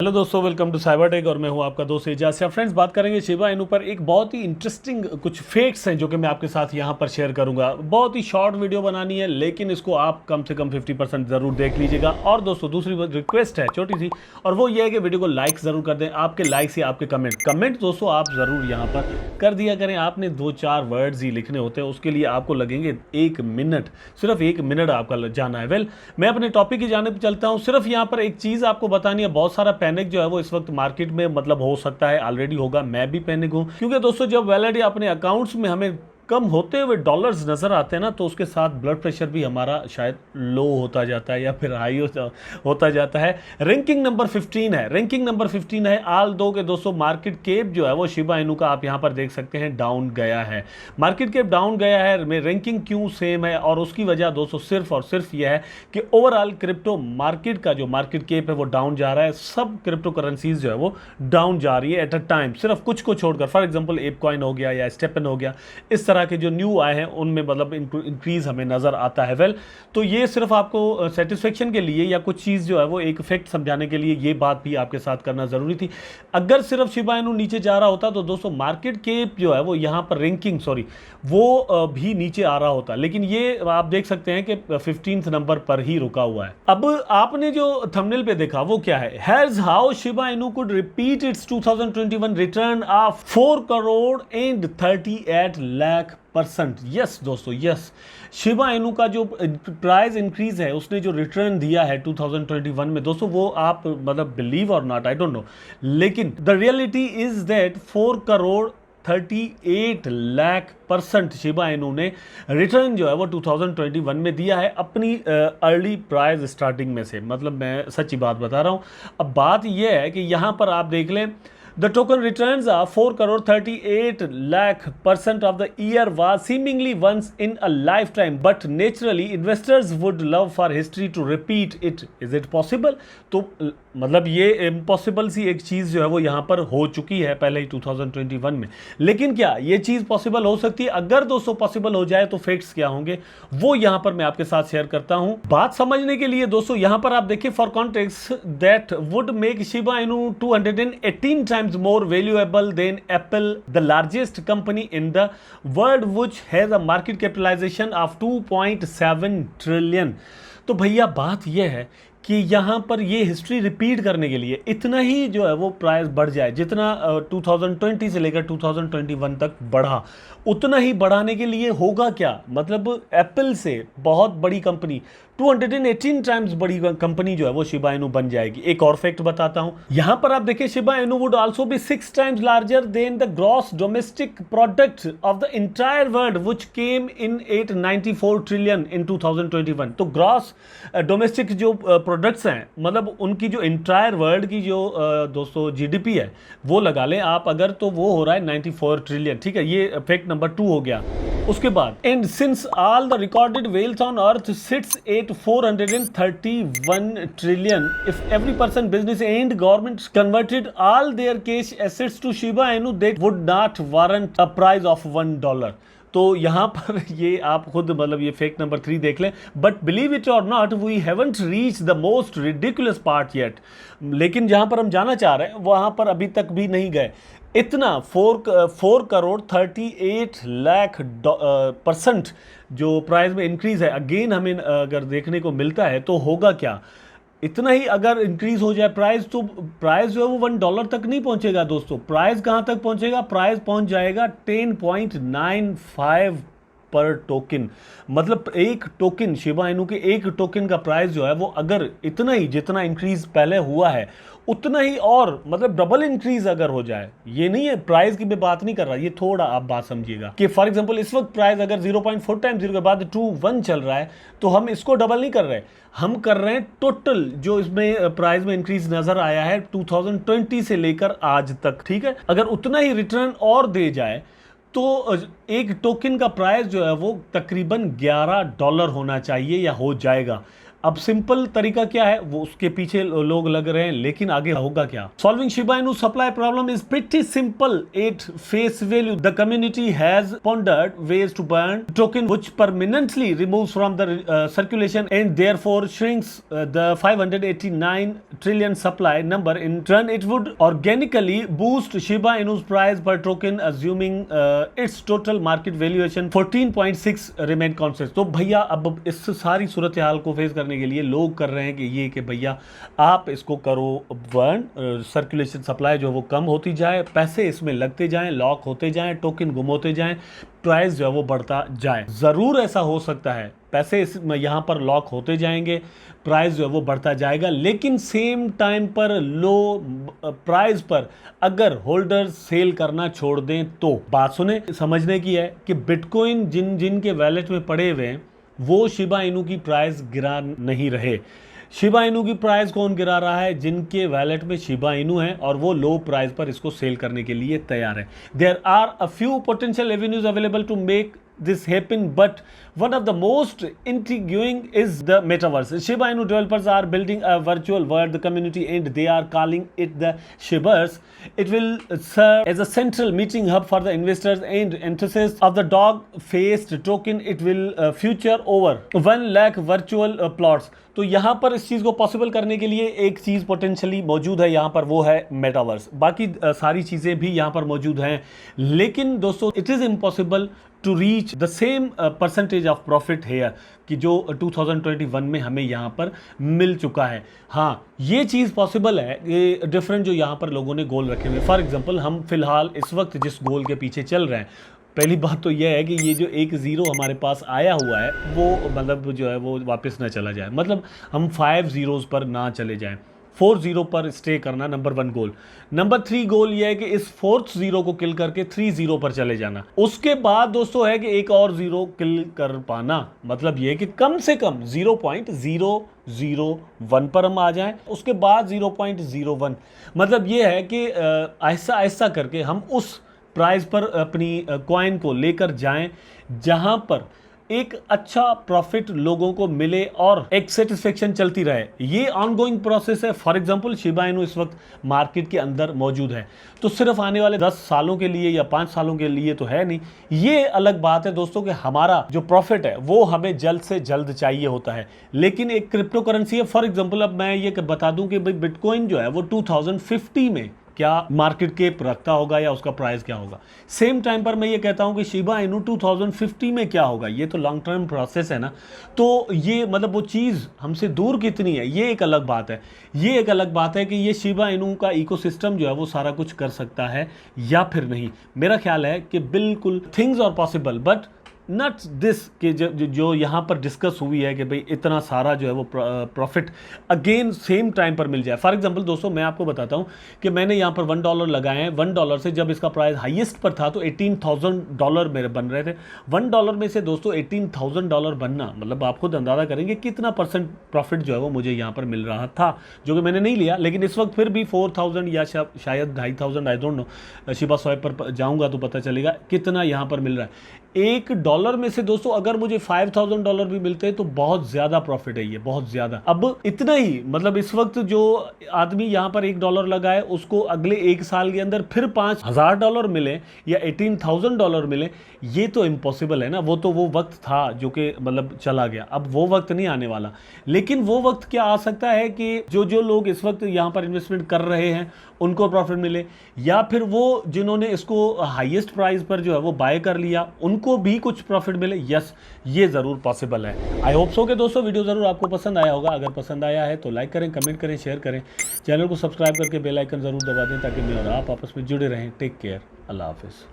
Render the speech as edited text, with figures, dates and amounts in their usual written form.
Hello दोस्तों, welcome to cyber tech और मैं हूं आपका दोस्त एजाज। फ्रेंड्स, बात करेंगे शिबा इनू पर। एक बहुत ही इंटरेस्टिंग कुछ फैक्ट्स हैं जो कि मैं आपके साथ यहां पर शेयर करूंगा। बहुत ही शॉर्ट वीडियो बनानी है, लेकिन इसको आप कम से कम 50% ज़रूर देख लीजिएगा। और दोस्तों, दूसरी रिक्वेस्ट है छोटी सी, और वो ये है कि वीडियो को लाइक ज़रूर कर दें। आपके लाइक से आपके कमेंट दोस्तों आप ज़रूर यहाँ पर कर दिया करें। आपने 2-4 वर्ड्स ही लिखने होते हैं, उसके लिए आपको लगेंगे 1 मिनट, सिर्फ 1 मिनट आपका जाना है। मैं अपने टॉपिक की जानिब चलता हूँ। सिर्फ यहाँ पर एक चीज़ आपको बतानी है, बहुत सारा पैनिक जो है वो इस वक्त मार्केट में मतलब हो सकता है, ऑलरेडी होगा। मैं भी पैनिक हूं, क्योंकि दोस्तों जब वैलिडिटी अपने अकाउंट्स में हमें कम होते हुए डॉलर्स नज़र आते हैं ना, तो उसके साथ ब्लड प्रेशर भी हमारा शायद लो होता जाता है या फिर हाई होता जाता है। रैंकिंग नंबर 15 है, रैंकिंग नंबर 15 है। आल दो के दोस्तों मार्केट कैप जो है वो शिबा इनू का आप यहाँ पर देख सकते हैं डाउन गया है। मार्केट कैप डाउन गया है, रैंकिंग क्यों सेम है? और उसकी वजह दोस्तों सिर्फ और सिर्फ यह है कि ओवरऑल क्रिप्टो मार्केट का जो मार्केट कैप है वो डाउन जा रहा है। सब क्रिप्टो करेंसीज जो है वो डाउन जा रही है एट अ टाइम, सिर्फ कुछ को छोड़कर। फॉर एग्जाम्पल एपकॉइन हो गया या स्टेपन हो गया, इस तरह के जो न्यू आए हैं उनमें मतलब इंक्रीज हमें नजर आता है। तो ये सिर्फ आपको सेटिस्फेक्शन के लिए या कुछ चीज़ जो है वो एक फैक्ट समझाने के लिए ये बात भी आपके साथ करना ज़रूरी थी। अगर सिर्फ शिबा इनू नीचे जा रहा होता तो दोस्तों मार्केट कैप जो है वो यहाँ पर रैंकिंग वो भी नीचे आ रहा होता, लेकिन ये आप देख सकते हैं कि 15th नंबर पर ही रुका हुआ है। अब आपने जो थंबनेल पे देखा वो क्या है? Here's how Shiba Inu could repeat its 2021 return of 4 crore and 38 lakh %। Yes दोस्तों, यस, शिबा इनू का जो प्राइस इंक्रीज है, उसने जो रिटर्न दिया है 2021 में दोस्तों, वो आप मतलब बिलीव और नॉट, आई डोंट नो, लेकिन the reality is that 4 crore 38 lakh % Shiba Inu ने रिटर्न जो है वो 2021 में दिया है अपनी अर्ली प्राइस स्टार्टिंग में से। मतलब मैं सच्ची बात बता रहा हूँ। अब बात यह है कि यहाँ पर आप देख लें, The token returns are 4 crore 38 lakh % of the year was seemingly once in a lifetime, but naturally investors would love for history to repeat it. Is it possible? तो मतलब ये इम्पॉसिबल सी एक चीज़ जो है वो यहाँ पर हो चुकी है पहले ही 2021 में। लेकिन क्या ये चीज़ पॉसिबल हो सकती है? अगर दोस्तों पॉसिबल हो जाए तो फैक्ट्स क्या होंगे वो यहाँ पर मैं आपके साथ शेयर करता हूँ। बात समझने के लिए दोस्तों यहाँ पर आप देखिए, for context that would make Shiba Inu 218 times more valuable than Apple, the largest company in the world, which has a market capitalization of 2.7 trillion। तो भैया बात यह है कि यहाँ पर ये हिस्ट्री रिपीट करने के लिए इतना ही जो है वो प्राइस बढ़ जाए, जितना 2020 से लेकर 2021 तक बढ़ा, उतना ही बढ़ाने के लिए होगा क्या? मतलब एप्पल से बहुत बड़ी कंपनी 218 टाइम्स बड़ी कंपनी जो है वो शिबा इनू बन जाएगी। एक और फैक्ट बताता हूं, यहां पर आप देखिए, Shiba Inu would also be 6 times larger than the gross domestic product of the entire world which came in 894 trillion इन 2021। तो ग्रॉस डोमेस्टिक जो प्रोडक्ट्स हैं, मतलब उनकी जो इंटायर वर्ल्ड की जो दोस्तों जीडीपी है वो लगा लें आप अगर, तो वो हो रहा है 94 ट्रिलियन। ठीक है, ये फैक्ट नंबर 2 हो गया। उसके बाद, and since all the recorded wealth on earth sits at 431 trillion, if every person, business and government converted all their cash assets to Shiba Inu, that would not warrant a price of $1। तो यहाँ पर ये आप खुद मतलब ये fact number 3 देख लें। बट बिलीव इट और not, we haven't reach the most ridiculous part yet. लेकिन जहाँ पर हम जाना चाह रहे हैं वहाँ पर अभी तक भी नहीं गए। इतना 4 करोड़ 38 लाख % जो प्राइस में इंक्रीज है, अगेन हमें अगर देखने को मिलता है तो होगा क्या? इतना ही अगर इंक्रीज हो जाए प्राइस, तो प्राइस जो है वो $1 तक नहीं पहुंचेगा दोस्तों। प्राइस कहां तक पहुंचेगा? प्राइस पहुंच जाएगा 10.95 पर टोकन। मतलब एक टोकन, शिबा इनू के एक टोकन का प्राइस जो है वो अगर इतना ही, जितना इंक्रीज पहले हुआ है उतना ही और मतलब डबल इंक्रीज अगर हो जाए, ये नहीं है प्राइस की मैं बात नहीं कर रहा, ये थोड़ा आप बात समझिएगा कि फॉर एग्जांपल इस वक्त प्राइस अगर 0.4 टाइम्स 0 के बाद 2.1 चल रहा है, तो हम इसको डबल नहीं कर रहे, हम कर रहे हैं टोटल जो इसमें प्राइस में इंक्रीज नजर आया है 2020 से लेकर आज तक। ठीक है, अगर उतना ही रिटर्न और दे जाए तो एक टोकन का प्राइस जो है वो तकरीबन $11 होना चाहिए या हो जाएगा। अब सिंपल तरीका क्या है, वो उसके पीछे लोग लग रहे हैं, लेकिन आगे होगा क्या? Solving Shiba Inu supply problem is pretty simple at face value. The community has pondered ways to burn token which permanently removes from the circulation and therefore shrinks the 589 trillion supply number. In turn, it would organically boost Shiba Inu's price per token, assuming its total market valuation 14.6 remain constant. तो भैया अब इस सारी सूरत हाल को face करने के लिए लोग कर रहे हैं कि ये कि भैया आप इसको करो बर्न, सर्कुलेशन सप्लाई जो वो कम होती जाए, पैसे इसमें लगते जाएं, लॉक होते जाएं, टोकन गुम होते जाएं, प्राइस जो है वो बढ़ता जाए। ज़रूर ऐसा हो सकता है, पैसे इसमें यहाँ पर लॉक होते जाएंगे, प्राइस जो है वो बढ़ता जाएगा, लेकिन सेम टाइम पर लो प्राइस पर अगर होल्डर्स सेल करना छोड़ दें तो बात सुने समझने की है कि बिटकॉइन जिनके वैलेट में पड़े हुए हैं वो शिबा इनू की प्राइस गिरा नहीं रहे। शिबा इनू की प्राइस कौन गिरा रहा है? जिनके वैलेट में शिबा इनू है और वो लो प्राइस पर इसको सेल करने के लिए तैयार है। There are a few potential avenues available to make this happen, but one of the most intriguing is the metaverse. Shiba Inu developers are building a virtual world, the community, and they are calling it the Shibaverse. It will serve as a central meeting hub for the investors and enthusiasts of the dog-faced token. It will feature over 1 lakh virtual plots. तो यहाँ पर इस चीज़ को possible करने के लिए एक चीज़ potentially मौजूद है यहाँ पर, वो है मेटावर्स। बाकी सारी चीज़ें भी यहाँ पर मौजूद हैं, लेकिन दोस्तों it is impossible to reach the same percentage of profit here कि जो 2021 में हमें यहाँ पर मिल चुका है। हाँ, ये चीज़ पॉसिबल है, ये डिफरेंट जो यहाँ पर लोगों ने गोल रखे हुए। फॉर एग्जांपल हम फिलहाल इस वक्त जिस गोल के पीछे चल रहे हैं, पहली बात तो यह है कि ये जो 1 0 हमारे पास आया हुआ है वो मतलब जो है वो वापस ना चला जाए, मतलब हम 5 zeros पर ना चले जाएं, 4 0 पर स्टे करना नंबर 1 गोल। नंबर 3 गोल ये है कि इस 4th जीरो को किल करके 3 0 पर चले जाना। उसके बाद दोस्तों है कि एक और जीरो किल कर पाना, मतलब ये है कि कम से कम 0.001 पर हम आ जाएं, उसके बाद 0.01, मतलब ये है कि ऐसा ऐसा करके हम उस प्राइस पर अपनी कॉइन को लेकर जाएं जहां पर एक अच्छा प्रॉफिट लोगों को मिले और एक सेटिस्फेक्शन चलती रहे। ये ऑनगोइंग प्रोसेस है। फॉर एग्जांपल शिबा इनू इस वक्त मार्केट के अंदर मौजूद है, तो सिर्फ आने वाले 10 सालों के लिए या 5 सालों के लिए तो है नहीं। ये अलग बात है दोस्तों कि हमारा जो प्रॉफिट है वो हमें जल्द से जल्द चाहिए होता है, लेकिन एक क्रिप्टो करेंसी है। फॉर एग्जाम्पल अब मैं ये बता दूं कि भाई बिटकॉइन जो है वो 2050 में क्या मार्केट के रखता होगा या उसका प्राइस क्या होगा। सेम टाइम पर मैं ये कहता हूं कि शिबा इनू 2050 में क्या होगा, ये तो लॉन्ग टर्म प्रोसेस है ना, तो ये मतलब वो चीज़ हमसे दूर कितनी है ये एक अलग बात है। ये एक अलग बात है कि ये शिबा इनू का इकोसिस्टम जो है वो सारा कुछ कर सकता है या फिर नहीं। मेरा ख्याल है कि बिल्कुल things are possible, but not this कि जो यहाँ पर डिस्कस हुई है कि भाई इतना सारा जो है वो प्रॉफिट अगेन सेम टाइम पर मिल जाए। फॉर एग्जांपल दोस्तों मैं आपको बताता हूँ कि मैंने यहाँ पर $1 लगाए हैं। $1 से जब इसका प्राइस हाईएस्ट पर था तो $18,000 मेरे बन रहे थे। $1 में से दोस्तों $18,000 बनना, मतलब आप खुद अंदाज़ा करेंगे कितना परसेंट प्रॉफिट जो है वो मुझे यहाँ पर मिल रहा था, जो कि मैंने नहीं लिया, लेकिन इस वक्त फिर भी 4,000 या शायद 2,500, I don't know, Shiba swipe पर जाऊँगा तो पता चलेगा कितना यहाँ पर मिल रहा है। $1 में से दोस्तों अगर मुझे $5,000 भी मिलते हैं तो बहुत ज़्यादा प्रॉफिट है, ये बहुत ज़्यादा। अब इतना ही, मतलब इस वक्त जो आदमी यहाँ पर $1 लगाए उसको अगले 1 साल के अंदर फिर $5,000 मिले या $18,000 मिले, ये तो इम्पॉसिबल है ना। वो तो वो वक्त था जो कि मतलब चला गया, अब वो वक्त नहीं आने वाला। लेकिन वो वक्त क्या आ सकता है कि जो लोग इस वक्त यहाँ पर इन्वेस्टमेंट कर रहे हैं उनको प्रॉफिट मिले, या फिर वो जिन्होंने इसको हाईएस्ट प्राइस पर जो है वो बाय कर लिया उनको भी कुछ प्रॉफिट मिले। यस, ये ज़रूर पॉसिबल है। आई होप सो कि दोस्तों वीडियो ज़रूर आपको पसंद आया होगा। अगर पसंद आया है तो लाइक करें, कमेंट करें, शेयर करें, चैनल को सब्सक्राइब करके बेल आइकन ज़रूर दबा दें ताकि मैं और आप आपस में जुड़े रहें। टेक केयर, अल्लाह हाफिज़।